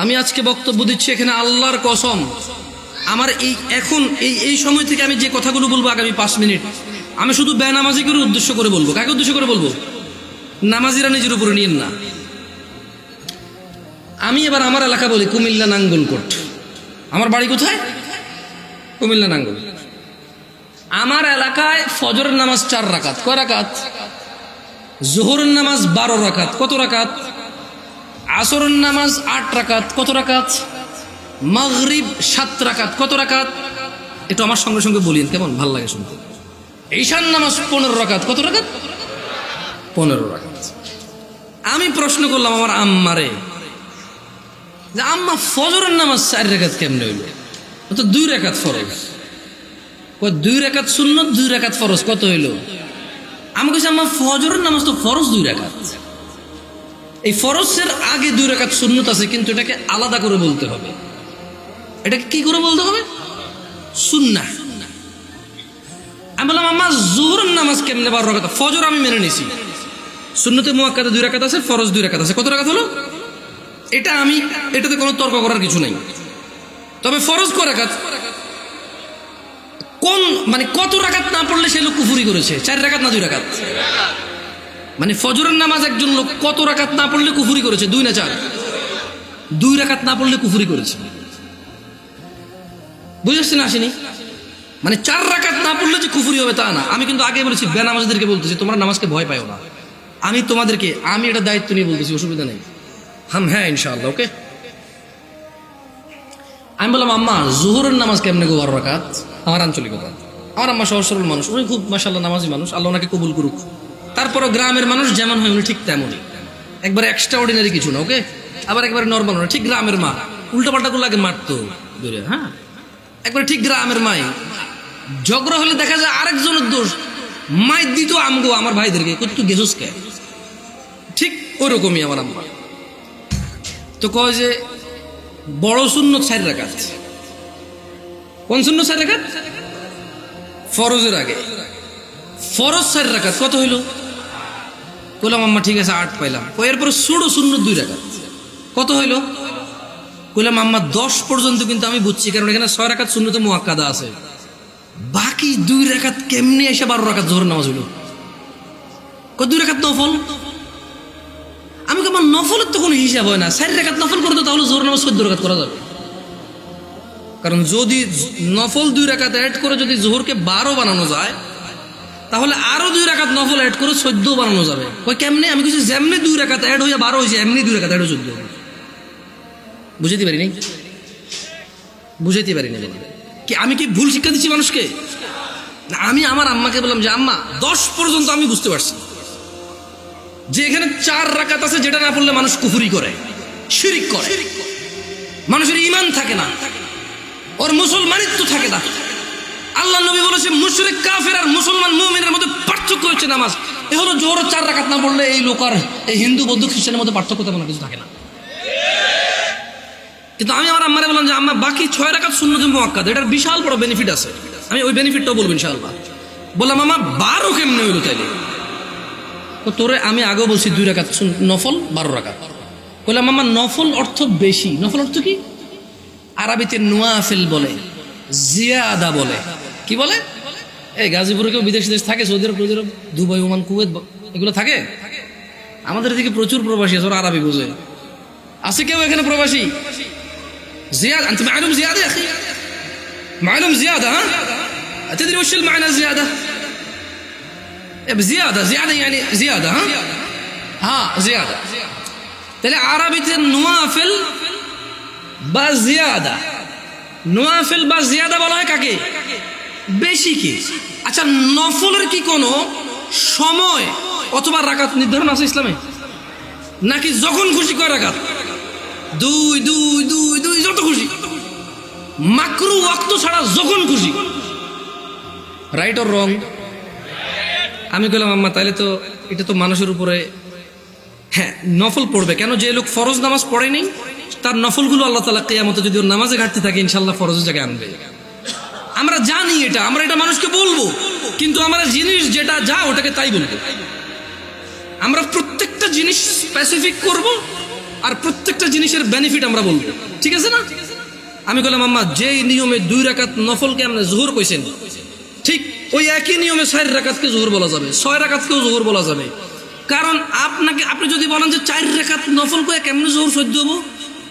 আমি আজকে বক্তব্য দিচ্ছি এখানে আল্লাহর কসম, আমার এই সময় থেকে আমি যে কথাগুলো বলবো আগামী 5 মিনিট, আমি শুধু বেনামাজিকে উদ্দেশ্য করে বলবো। কাকে উদ্দেশ্য করে বলবো? নামাজিরা নিজের উপরে নিয়েন না। আমি এবার আমার এলাকা বলি কুমিল্লা নাঙ্গলকোট। আমার বাড়ি কোথায়? কুমিল্লা নাঙ্গলকোট। আমার এলাকায় ফজরের নামাজ 4 রাকাত। কয় রাকাত? জোহরের নামাজ 12 রাকাত। কত রাকাত? আসরের নামাজ 8 রাকাত। কত রাকাত? মাগরিব 7 রাকাত। কত রাকাত? একটু আমার সঙ্গে সঙ্গে বলিন, কেমন ভাল লাগে শুনতে। ঈশান নামাজ 15 রাকাত। কত রাকাত? 15 রাকাত। আমি প্রশ্ন করলাম আমার আম্মারে, যে আম্মা ফজরের নামাজ 4 রাকাত কেমনে হইল? তো 2 রাকাত ফরজ। 2 রাকাত সুন্নত, 2 রাকাত ফরজ। কত হইল? আমি কইছি আম্মা ফজরের নামাজ তো ফরজ 2 রাকাত। এই ফরজের আগে 2 রাকাত সুন্নত আছে, কিন্তু এটাকে আলাদা করে বলতে হবে। এটাকে কি করে বলতে হবে? সুন্নাহ। আমি বললাম আম্মা জোহরের নামাজ কেমনে 12 রাকাত? ফজর আমি মেনে নিছি, সুন্নতে মুআক্কাদা 2 রাকাত আছে, ফরজ 2 রাকাত আছে। কত রাকাত হলো? এটাতে কোনো তর্ক করার কিছু নাই। তবে ফরজ কয় রাকাত? কত রাকাত না পড়লে সে লোক কুফরি করেছে? 4 রাকাত না 2 রাকাত? মানে ফজরের নামাজ একজন লোক কত রাকাত না পড়লে কুফরি করেছে? 2 না 4? 2 রাকাত না পড়লে কুফরি করেছে। বুঝেছেন? আসেনি? মানে 4 রাকাত না পড়লে যে কুফরি হবে তা না। আমি কিন্তু আগে বলেছি বেনামাজিদেরকে বলতেছি তোমরা নামাজকে ভয় পাও না। আমি এটা দায়িত্ব নিয়ে বলতেছি, অসুবিধা নেই। হ্যাঁ ইনশাআল্লাহ, ওকে। আমি বললাম আম্মা জোহরের নামাজ কেমনে গো 12 রাকাত? আমার আঞ্চলিকতা। আমার আম্মা সহজ সরল মানুষ, উনি খুব মাশাআল্লাহ নামাজি মানুষ, আল্লাহ ওনাকে কবুল করুক। তারপরও গ্রামের মানুষ যেমন হয় উনি ঠিক তেমনই, একবারে এক্সট্রা অর্ডিনারি কিছু না, ওকে। আবার একবারে নর্মাল না, ঠিক গ্রামের মা। উল্টাপাল্টা করলে আগে মারতো দূরে, হ্যাঁ, একবারে ঠিক গ্রামের মাই। ঝগড়া হলে দেখা যায় আরেকজনের দোষ, মাইর দিত আমগো আমার ভাইদেরকে, তুই গেছস কে? ঠিক ওরকমই আমার আম্মা। তো কয় যে বড় সুন্নত 4 রাকাত। কোন সুন্নত 4 রাকাত? ফরজের আগে। ফরজ 4 রাকাত। কত হইল? কইলাম আম্মা ঠিক আছে 8 পাইলাম। এরপরে ছোট সুন্নত 2 রাকাত। কত হইল? কইলাম আম্মা 10 পর্যন্ত কিন্তু আমি বুঝছি, কারণ এখানে 6 রাকাত সুন্নতে মুআক্কাদা আছে। বাকি 2 রাকাত কেমনে এসে 12 রাকাত জোহর নামাজ হইল? 2 রাকাত নফল। আমি কি আমার নফলের তো কোনো হিসাব হয় না? 4 রাকাত নফল করে তো তাহলে জোহর নামাজ 14 রাকাত করা যাবে। কারণ যদি নফল 2 রাকাত অ্যাড করে যদি জোহরকে 12 বানানো যায়, তাহলে আরো 2 রাকাত নফল অ্যাড করে 14 বানানো যাবে। কই কেমনে? আমি কিছু যেমনি 2 রাকাত অ্যাড হয়ে 12 হয়েছে, এমনি 2 রাকাত অ্যাড হয়ে 14 হবে। বুঝাইতে পারি নাই? কি আমি কি ভুল শিক্ষা দিচ্ছি মানুষকে? আমি আমার আম্মাকে বললাম যে আম্মা 10 পর্যন্ত আমি বুঝতে পারছি যে এখানে 4 রাকাত আছে, যেটা না পড়লে মানুষ কুফরি করে, শিরিক করে, মানুষের ঈমান থাকে না, ওর মুসলমানিত্ব থাকে না। আল্লাহ নবী বলেছে মুশরিক কাফের আর মুসলমান মুমিনের মধ্যে পার্থক্য হচ্ছে নামাজ। এ হলো জোহর 4 রাকাত না পড়লে এই লোক আর এই হিন্দু বৌদ্ধ খ্রিস্টানের মধ্যে পার্থক্য তেমন কিছু থাকে না। কিন্তু আমি আমার আম্মারে বললাম যে আম্মা বাকি 6 রাকাত সুন্নতে মুআক্কাদা, এটার বিশাল বড় বেনিফিট আছে, আমি ওই বেনিফিটটাও বলবো ইনশাআল্লাহ। বললাম আম্মা 12 কেমনে হইলো তাইলে? তো তোরে আমি আগেও বলছি 2 রাকাত নফল 12 রাকাত। বললাম আম্মা নফল অর্থ বেশি। নফল অর্থ কি? আরবিতে নওয়াফিল বলে, জিয়াদা বলে। কি বলে? এই গাজীপুরে কেউ বিদেশ থাকে? সৌদি আরব, দুবাই, ওমান, কুয়েত এগুলো থাকে? আমাদের এদিকে প্রচুর প্রবাসী আছে, ওরা আরবি বোঝে। আছে কেউ এখানে প্রবাসী? زيادة أنت معلوم زيادة يا أخي؟ معلوم زيادة؟ ها؟ تدري وش المعنى زيادة؟ بزيادة يعني زيادة، ها زيادة. তাহলে আরবিতে নওয়াফিল বা জিয়াদা, নওয়াফিল বা জিয়াদা বলা হয় কাকে? বেশি কি? আচ্ছা, নফলের কি কোনো সময় অথবা রাকাত নির্ধারণ আছে ইসলামে? নাকি যখন খুশি কয় রাকাত? 2 যত খুশি, মাকরু ওয়াক্ত ছাড়া যখন খুশি। Right or wrong? আমি বললাম আম্মা তাইলে তো এটা তো মানুষের উপরে, হ্যাঁ নফল পড়বে কেন? যে লোক ফরজ নামাজ পড়েনি তার নফলগুলো আল্লাহ তাআলা কিয়ামতে যদি ওর নামাজে ঘাটতি থাকে ইনশাআল্লাহ ফরজের জায়গায় আনবে। আমরা জানি এটা, আমরা এটা মানুষকে বলবো, কিন্তু আমরা জিনিস যেটা যা ওটাকে তাই বলবো। আমরা প্রত্যেকটা জিনিস স্পেসিফিক করব আর প্রত্যেকটা জিনিসের বেনিফিট আমরা বলবো, ঠিক আছে না? আমি বললাম আম্মা, যেই নিয়মে 2 রাকাত নফলকে আপনি জোহর কইছেন, ঠিক ওই একই নিয়মে 4 রাকাতকে জোহর বলা যাবে, 6 রাকাতকেও জোহর বলা যাবে। কারণ আপনি যদি বলেন যে 4 রাকাত নফল করে কেমনে জোহর সহ্য হবো,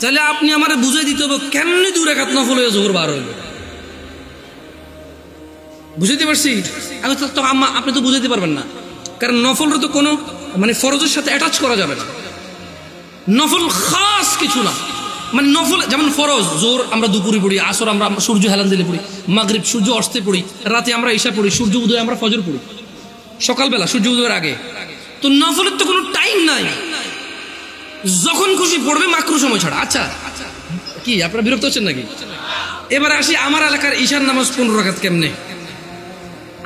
তাহলে আপনি আমারে বুঝাই দিতে হবে কেমনে 2 রাকাত নফল হয়ে জোহর বার হইল। বুঝাইতে পারছি? আমি তো আম্মা আপনি তো বুঝাইতে পারবেন না, কারণ নফলের তো কোনো মানে ফরজের সাথে অ্যাটাচ করা যাবে না। নফল খাস কিছু না, মানে নফল যেমন ফরজ জোর আমরা দুপুরে পড়ি, আসর আমরা সূর্য হেলান দিলে পড়ি, মাগরিব সূর্য অস্তে পড়ি, রাতে আমরা ঈশা পড়ি, সূর্য উদয় আমরা ফজর পড়ি, সকালবেলা সূর্য উদয়ের আগে। তো নফলের তো কোনো টাইম নাই, যখন খুশি পড়বে মাকরু সময় ছাড়া। আচ্ছা কি আপনারা বিরক্ত হচ্ছেন নাকি? এবারে আসি আমার এলাকার ঈশার নামাজ 15 রাকাত কেমনে।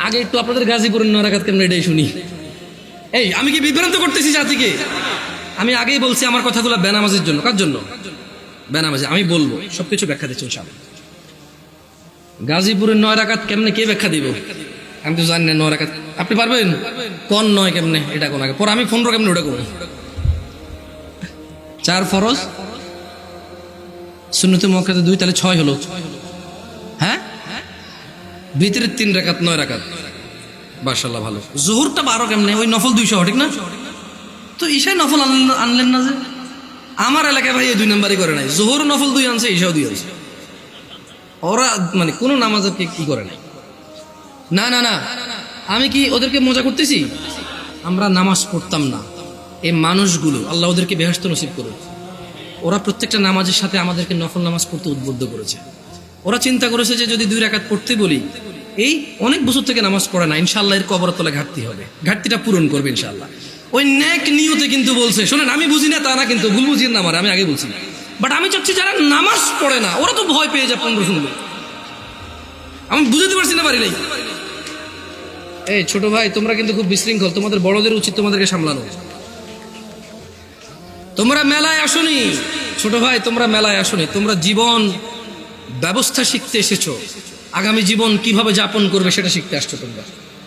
আগে একটু আপনাদের গাজীপুরের 9 রাকাত কেমনে এটাই শুনি। এই আমি কি বিভ্রান্ত করতেছি জাতিকে? আমি আগেই বলছি আমার কথাগুলো বেনামাজের জন্য। কার জন্য? বেনামাজি। আমি বলবো সবকিছু ব্যাখ্যা দিচ্ছি ইনশাআল্লাহ। গাজীপুরের 9 রাকাত কেমনে কে ব্যাখ্যা দিব? আমি তো জানি না 9 রাকাত। আপনি পারবেন? কোন 9 কেমনে এটা কোন আগে পর আমি 15 কেমনে ওটা করবো। 4 ফরজ, সুন্নতে মুআক্কাদা 2, তাহলে 6 হলো। হ্যাঁ, ভিতরে 3 রাকাত, 9 রাকাত। মাশাআল্লাহ ভালো। জোহরটা 12 কেমনে? ওই নফল 200, ঠিক না? তো ঈশায় নফল আনলেন না যে? আমার এলাকায় ভাই এই 2 নাম্বারই করে নাই, জোহর নফল 2 আনছে, ঈশাও 2 আনছে। ওরা মানে কোনো নামাজের কি করে নাই। না না না, আমি কি ওদেরকে মজা করতেছি? আমরা নামাজ পড়তাম না, এই মানুষগুলো আল্লাহ ওদেরকে বেহেশত নসিব করুন, ওরা প্রত্যেকটা নামাজের সাথে আমাদেরকে নফল নামাজ পড়তে উদ্বুদ্ধ করেছে। ওরা চিন্তা করেছে যে যদি 2 রাকাত পড়তে বলি, এই অনেক বছর থেকে নামাজ পড়ে না, ইনশাআল্লাহ এর কবর তলে ঘাটতি হবে, ঘাটতিটা পূরণ করবে ইনশাআল্লাহ। ওই নেক নিয়তে কিন্তু বলছে। শোনেন, আমি বুঝি না তা না, কিন্তু ভুল বুঝিয়ে না আমার, আমি আগে বলছি। বাট আমি চাচ্ছি যারা নামাজ পড়ে না ওরা তো ভয় পেয়ে যায় 15 শুনবে। আমি বুঝতে পারছি না, পারি নাই। এই ছোট ভাই, তোমরা কিন্তু খুব বিশৃঙ্খল, তোমাদের বড়দের উচিত তোমাদেরকে সামলানো। তোমরা মেলায় আসনি ছোট ভাই, তোমরা মেলায় আসনি, তোমরা জীবন ব্যবস্থা শিখতে এসেছো, আগামী জীবন কিভাবে যাপন করবে সেটা শিখতে আসছো।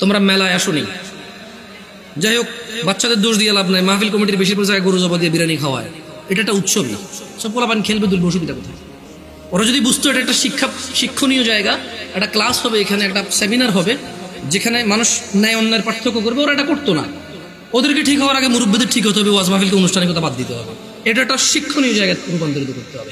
তোমরা মেলায় আসনি। যাই হোক, বাচ্চাদের দোষ দিয়ে লাভ নাই। মাহফিল কমিটির বেশিরভাগ জায়গায় গরু জবা দিয়ে বিরিয়ানি খাওয়ায়, এটা একটা উৎসবই। সব পোলাপান খেলবে, দুলবে, অসুবিধা কোথায়? ওরা যদি বুঝতো এটা একটা শিক্ষণীয় জায়গা, একটা ক্লাস হবে এখানে, একটা সেমিনার হবে যেখানে মানুষ ন্যায় অন্যায়ের পার্থক্য করবে, ওরা এটা করতো না। ওদেরকে ঠিক হওয়ার আগে মুরব্বীদের ঠিক হতে হবে, ওয়াজ মাহফিলকে অনুষ্ঠানের কথা বাদ দিতে হবে। এটা একটা শিক্ষণীয় জায়গায় রূপান্তরিত করতে হবে।